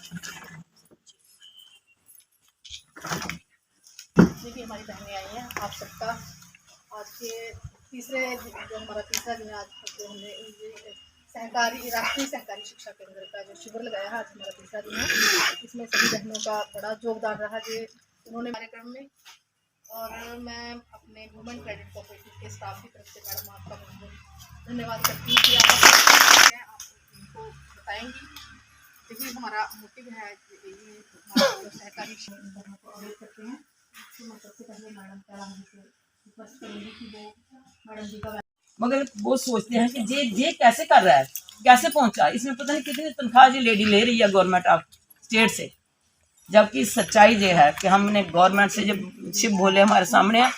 देखिए हमारी बहनें आई हैं, आप सबका आज के तीसरे जो हमारा तीसरा दिन है आज जो हमने ये सहकारी राष्ट्रीय सहकारी शिक्षा केंद्र का जो शिविर लगाया है, आज हमारा तीसरा दिन है। इसमें सभी बहनों का बड़ा योगदान रहा जो उन्होंने कार्यक्रम में। और मैं अपने वुमेन क्रेडिट कोऑपरेटिव के स्टाफ की तरफ से मैडम आपका बहुत धन्यवाद करती हूँ कि आप उनको बताएंगी। देखिए हमारा मोटिव है ये हमारा सहकारी करते हैं। तो सबसे पहले मैडम का रिक्वेस्ट करेंगे कि वो मैडम जी का, मगर वो सोचते हैं कि ये कैसे कर रहा है, कैसे पहुंचा, इसमें पता नहीं कितनी तनख्वाह ये लेडी ले रही है गवर्नमेंट ऑफ स्टेट से। जबकि सच्चाई ये है कि हमने गवर्नमेंट से जब शिव भोले हमारे सामने है,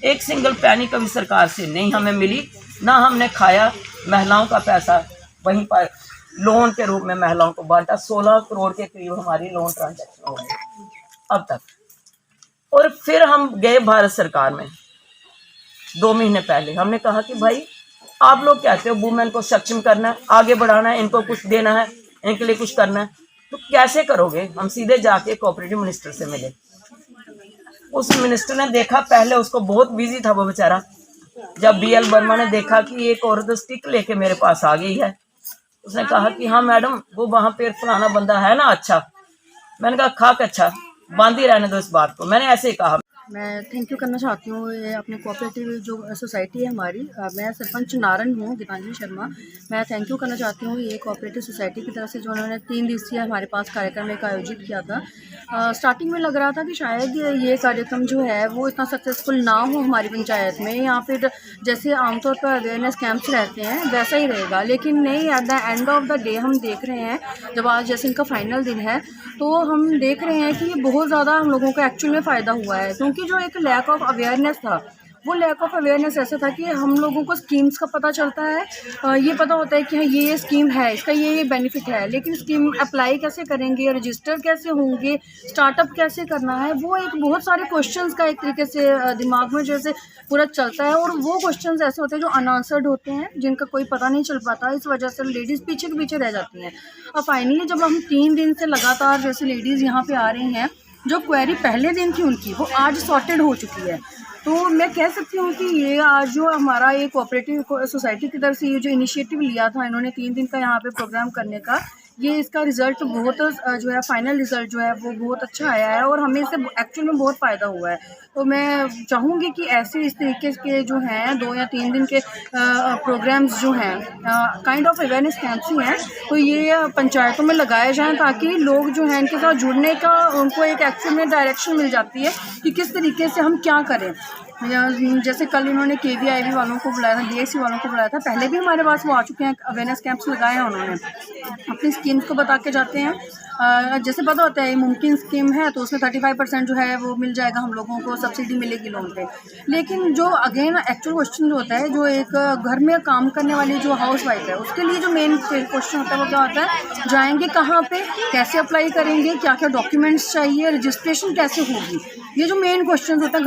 एक सिंगल पैनी कभी सरकार से नहीं हमें मिली, ना हमने खाया। महिलाओं का पैसा वहीं पर लोन के रूप में महिलाओं को बांटा। 16 करोड़ के करीब हमारी लोन ट्रांजैक्शन हो गई अब तक। और फिर हम गए भारत सरकार में 2 महीने पहले। हमने कहा कि भाई आप लोग कहते हो वुमेन को सक्षम करना है, आगे बढ़ाना है, इनको कुछ देना है, इनके लिए कुछ करना है, तो कैसे करोगे। हम सीधे जाके कोऑपरेटिव मिनिस्टर से मिले। उस मिनिस्टर ने देखा, पहले उसको बहुत बिजी था वो बेचारा। जब BL वर्मा ने देखा कि एक औरत स्टिक लेके मेरे पास आ गई है, उसने कहा कि हाँ मैडम वो वहां पे फलाना बंदा है ना, अच्छा। मैंने कहा खाक अच्छा, बांध ही रहने दो इस बात को। मैंने ऐसे ही कहा। मैं थैंक यू करना चाहती हूँ ये अपने कोऑपरेटिव जो सोसाइटी है हमारी। मैं सरपंच नारन हूँ, गीतांजलि शर्मा। मैं थैंक यू करना चाहती हूँ ये कोऑपरेटिव सोसाइटी की तरफ से जो उन्होंने 3 दिवसीय हमारे पास कार्यक्रम एक आयोजित किया था। स्टार्टिंग में लग रहा था कि शायद ये कार्यक्रम जो है वो इतना सक्सेसफुल ना हो हमारी पंचायत में, या फिर जैसे आमतौर पर अवेयरनेस कैंप्स रहते हैं वैसा ही रहेगा। लेकिन नहीं, at the end of the day हम देख रहे हैं, जब आज जैसे इनका फाइनल दिन है, तो हम देख रहे हैं कि ये बहुत ज़्यादा हम लोगों को एक्चुअल में फ़ायदा हुआ है। क्योंकि जो एक लैक ऑफ अवेयरनेस था, वो लैक ऑफ अवेयरनेस ऐसा था कि हम लोगों को स्कीम्स का पता चलता है, ये पता होता है कि हाँ ये स्कीम है, इसका ये बेनिफिट है, लेकिन स्कीम अप्लाई कैसे करेंगे, रजिस्टर कैसे होंगे, स्टार्टअप कैसे करना है, वो एक बहुत सारे क्वेश्चंस का एक तरीके से दिमाग में जैसे पूरा चलता है। और वो क्वेश्चंस ऐसे होते हैं जो अनआंसर्ड होते हैं, जिनका कोई पता नहीं चल पाता। इस वजह से लेडीज़ पीछे के पीछे रह जाती हैं। और फाइनली जब हम 3 दिन से लगातार जैसे लेडीज़ यहाँ पे आ रही हैं, जो क्वेरी पहले दिन थी उनकी वो आज सॉर्टेड हो चुकी है। तो मैं कह सकती हूँ कि ये आज जो हमारा ये कोऑपरेटिव सोसाइटी की तरफ से ये जो इनिशिएटिव लिया था इन्होंने 3 दिन का यहाँ पे प्रोग्राम करने का, ये इसका रिज़ल्ट बहुत जो है फाइनल रिज़ल्ट जो है वो बहुत अच्छा आया है और हमें इससे एक्चुअल में बहुत फ़ायदा हुआ है। तो मैं चाहूँगी कि ऐसे इस तरीके के जो हैं 2 या 3 दिन के प्रोग्राम्स जो हैं काइंड ऑफ अवेयरनेस कैंप्स ही हैं, तो ये पंचायतों में लगाए जाएँ, ताकि लोग जो हैं इनके साथ जुड़ने का उनको एक एक्चुअल में डायरेक्शन मिल जाती है कि किस तरीके से हम क्या करें। जैसे कल इन्होंने KVIB वालों को बुलाया था, DSC वालों को बुलाया था, पहले भी हमारे पास वो आ चुके हैं, अवेयरनेस कैंप्स लगाए हैं उन्होंने, अपनी स्कीम्स को बता के जाते हैं। जैसे पता होता है ये मुमकिन स्कीम है तो उसमें 35% जो है वो मिल जाएगा, हम लोगों को सब्सिडी मिलेगी लोन पे। लेकिन जो अगेन एक्चुअल क्वेश्चन जो होता है, जो एक घर में काम करने वाली जो हाउस वाइफ है उसके लिए जो मेन क्वेश्चन होता है वो क्या होता है, जाएंगे कहाँ पे, कैसे अप्लाई करेंगे, क्या क्या डॉक्यूमेंट्स चाहिए, रजिस्ट्रेशन कैसे होगी, ये जो मेन क्वेश्चन होता है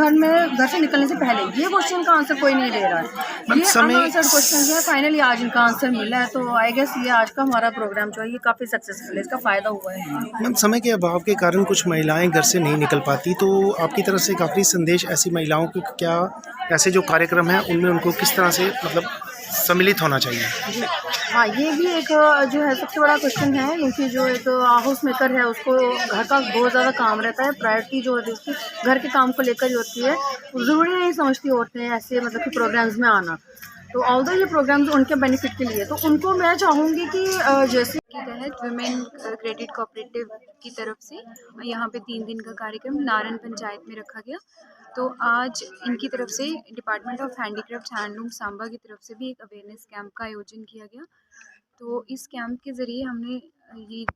घर से निकलने से पहले, ये क्वेश्चन का आंसर कोई नहीं दे रहा है। ये अनआंसर्ड क्वेश्चन जो है फाइनली आज इनका आंसर मिला है। तो आई गेस ये आज का हमारा प्रोग्राम जो है ये काफ़ी सक्सेसफुल है, इसका फ़ायदा हुआ है। मैम, समय के अभाव के कारण कुछ महिलाएं घर से नहीं निकल पाती, तो आपकी तरफ से काफ़ी संदेश ऐसी महिलाओं को क्या, ऐसे जो कार्यक्रम है उनमें उनको किस तरह से मतलब सम्मिलित होना चाहिए? हाँ, ये भी एक जो है सबसे बड़ा क्वेश्चन है, क्योंकि जो एक हाउस मेकर है उसको घर का बहुत ज़्यादा काम रहता है, प्रायोरिटी जो होती है उसकी घर के काम को लेकर ही होती है। ज़रूरी नहीं समझती औरतें ऐसे मतलब कि प्रोग्राम्स में आना। तो ऑल्दो ये प्रोग्राम्स उनके बेनिफिट के लिए, तो उनको मैं चाहूँगी कि जैसे के तहत वुमेन क्रेडिट कोऑपरेटिव की तरफ से यहाँ पे 3 दिन का कार्यक्रम नारन पंचायत में रखा गया। तो आज इनकी तरफ से department of handicraft handloom Samba की तरफ से भी एक अवेयरनेस कैंप का आयोजन किया गया। तो इस कैंप के ज़रिए हमने ये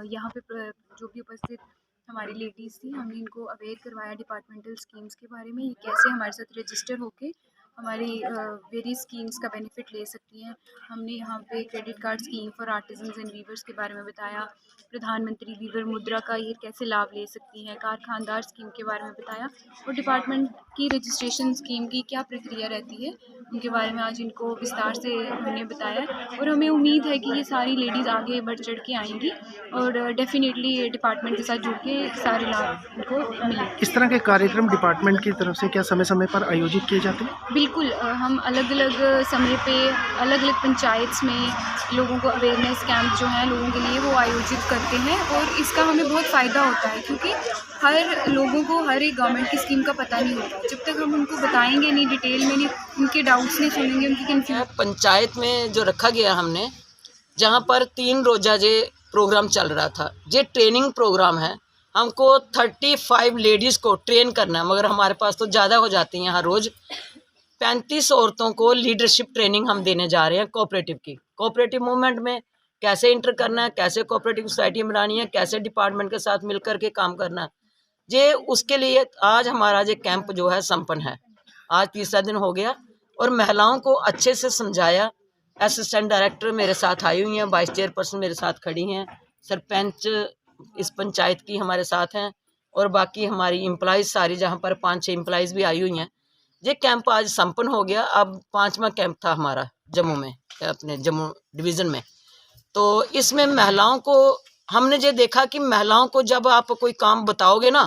यहाँ पे जो भी उपस्थित हमारी लेडीज़ थी, हमने इनको अवेयर करवाया डिपार्टमेंटल स्कीम्स के बारे में, ये कैसे हमारे साथ रजिस्टर होके हमारी वेरियस स्कीम्स का बेनिफिट ले सकती हैं। हमने यहाँ पे credit card scheme for artisans and weavers के बारे में बताया, प्रधानमंत्री वीवर मुद्रा का ये कैसे लाभ ले सकती हैं, कारखानदार स्कीम के बारे में बताया और डिपार्टमेंट की रजिस्ट्रेशन स्कीम की क्या प्रक्रिया रहती है उनके बारे में आज इनको विस्तार से हमने बताया। और हमें उम्मीद है कि ये सारी लेडीज़ आगे बढ़ चढ़ के आएंगी और डेफिनेटली डिपार्टमेंट के साथ जुड़ के सारे लाभ इनको मिलेंगे। इस तरह के कार्यक्रम डिपार्टमेंट की तरफ से क्या समय समय पर आयोजित किए जाते हैं? बिल्कुल हम अलग अलग समय पे अलग अलग पंचायत में लोगों को अवेयरनेस कैंप जो हैं लोगों के लिए वो आयोजित करते हैं और इसका हमें बहुत फ़ायदा होता है क्योंकि हर लोगों को हर एक गवर्नमेंट की स्कीम का पता नहीं होता। जब तक हम उनको बताएंगे नहीं, डिटेल में नहीं, उनके डाउट्स नहीं सुनेंगे, उनकी कन्फ्यूजन। पंचायत में जो रखा गया हमने, जहाँ पर 3 रोज़ा जे प्रोग्राम चल रहा था, ये ट्रेनिंग प्रोग्राम है। हमको 35 लेडीज़ को ट्रेन करना है, मगर हमारे पास तो ज़्यादा हो जाती हैं। यहाँ रोज़ 35 औरतों को लीडरशिप ट्रेनिंग हम देने जा रहे हैं कोऑपरेटिव की। कोऑपरेटिव मूवमेंट में कैसे इंटर करना है, कैसे कोऑपरेटिव सोसाइटी बनानी है, कैसे डिपार्टमेंट के साथ मिलकर के काम करना है, ये उसके लिए आज हमारा ये कैंप जो है संपन्न है। आज तीसरा दिन हो गया और महिलाओं को अच्छे से समझाया। असिस्टेंट डायरेक्टर मेरे साथ आई हुई हैं, वाइस चेयरपर्सन मेरे साथ खड़ी हैं, सरपंच इस पंचायत की हमारे साथ हैं और बाकी हमारी एम्प्लॉइज़ सारी, जहाँ पर 5-6 एम्प्लॉइज़ भी आई हुई हैं। ये कैंप आज संपन्न हो गया। अब 5वां कैंप था हमारा जम्मू में, अपने जम्मू डिवीज़न में। तो इसमें महिलाओं को हमने ये देखा कि महिलाओं को जब आप कोई काम बताओगे ना,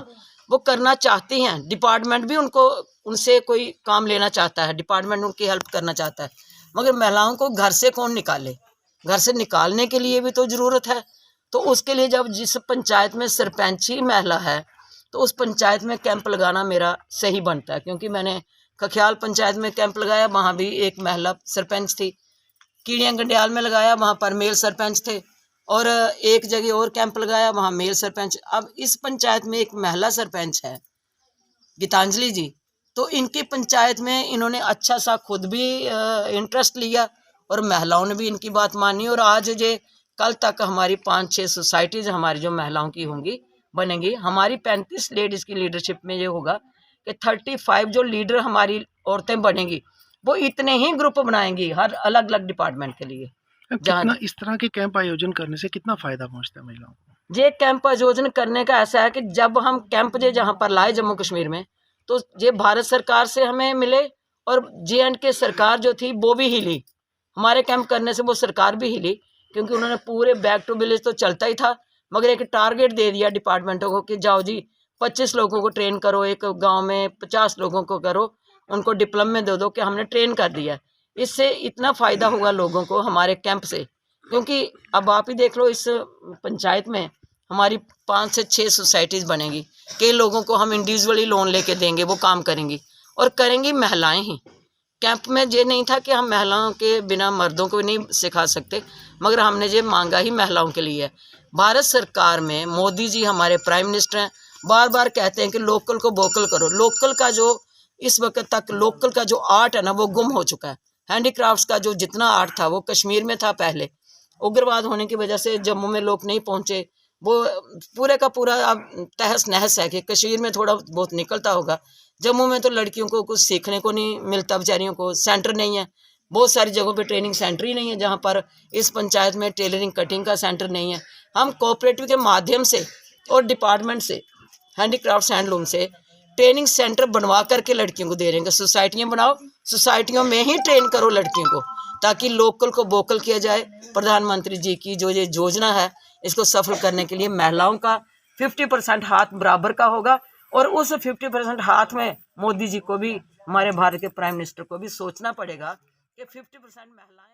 वो करना चाहती हैं। डिपार्टमेंट भी उनसे कोई काम लेना चाहता है, डिपार्टमेंट उनकी हेल्प करना चाहता है, मगर महिलाओं को घर से कौन निकाले? घर से निकालने के लिए भी तो ज़रूरत है। तो उसके लिए जब जिस पंचायत में सरपंच ही महिला है, तो उस पंचायत में कैंप लगाना मेरा सही बनता है। क्योंकि मैंने खख्याल पंचायत में कैंप लगाया, वहाँ भी एक महिला सरपंच थी। कीड़ियाँ गंडियाल में लगाया, वहाँ पर मेल सरपंच थे। और एक जगह और कैंप लगाया, वहाँ मेल सरपंच। अब इस पंचायत में एक महिला सरपंच है, गीतांजलि जी। तो इनकी पंचायत में इन्होंने अच्छा सा खुद भी इंटरेस्ट लिया और महिलाओं ने भी इनकी बात मानी। और आज ये कल तक हमारी 5-6 सोसाइटीज़ हमारी जो महिलाओं की होंगी बनेंगी। हमारी 35 लेडीज़ की लीडरशिप में ये होगा कि 35 जो लीडर हमारी औरतें बनेंगी, वो इतने ही ग्रुप बनाएंगी हर अलग अलग डिपार्टमेंट के लिए। कितना इस तरह के कैंप आयोजन करने से कितना फ़ायदा पहुंचता है महिलाओं को? ये कैंप आयोजन करने का ऐसा है कि जब हम कैंप जहाँ पर लाए जम्मू कश्मीर में, तो ये भारत सरकार से हमें मिले और JNK सरकार जो थी वो भी हिली। हमारे कैंप करने से वो सरकार भी हिली, क्योंकि उन्होंने पूरे बैक टू विलेज तो चलता ही था, मगर एक टारगेट दे दिया डिपार्टमेंटों को कि जाओ जी 25 लोगों को ट्रेन करो, एक गांव में 50 लोगों को करो, उनको डिप्लोमा दे दो कि हमने ट्रेन कर दिया। इससे इतना फ़ायदा हुआ लोगों को हमारे कैंप से। क्योंकि अब आप ही देख लो, इस पंचायत में हमारी 5 से 6 सोसाइटीज़ बनेंगी। कई लोगों को हम इंडिविजुअली लोन लेके देंगे, वो काम करेंगी और करेंगी महिलाएं ही। कैंप में ये नहीं था कि हम महिलाओं के बिना मर्दों को नहीं सिखा सकते, मगर हमने ये मांगा ही महिलाओं के लिए है। भारत सरकार में मोदी जी हमारे प्राइम मिनिस्टर हैं, बार बार कहते हैं कि लोकल को वोकल करो। लोकल का जो इस वक्त तक लोकल का जो आर्ट है ना, वो गुम हो चुका है। हैंडीक्राफ्ट्स का जो जितना आर्ट था वो कश्मीर में था पहले। उग्रवाद होने की वजह से जम्मू में लोग नहीं पहुँचे। वो पूरे का पूरा अब तहस नहस है कि कश्मीर में थोड़ा बहुत निकलता होगा, जम्मू में तो लड़कियों को कुछ सीखने को नहीं मिलता, बेचारियों को सेंटर नहीं है। बहुत सारी जगहों पे ट्रेनिंग सेंटर ही नहीं है, जहाँ पर इस पंचायत में टेलरिंग कटिंग का सेंटर नहीं है। हम कोऑपरेटिव के माध्यम से और डिपार्टमेंट से, हैंडीक्राफ्ट्स हैंडलूम से ट्रेनिंग सेंटर बनवा करके लड़कियों को दे रहे हैं। सोसाइटियाँ बनाओ, सोसाइटियों में ही ट्रेन करो लड़कियों को, ताकि लोकल को वोकल किया जाए। प्रधानमंत्री जी की जो ये योजना है, इसको सफल करने के लिए महिलाओं का 50% हाथ बराबर का होगा। और उस 50% हाथ में मोदी जी को भी, हमारे भारत के प्राइम मिनिस्टर को भी सोचना पड़ेगा कि 50% महिलाएं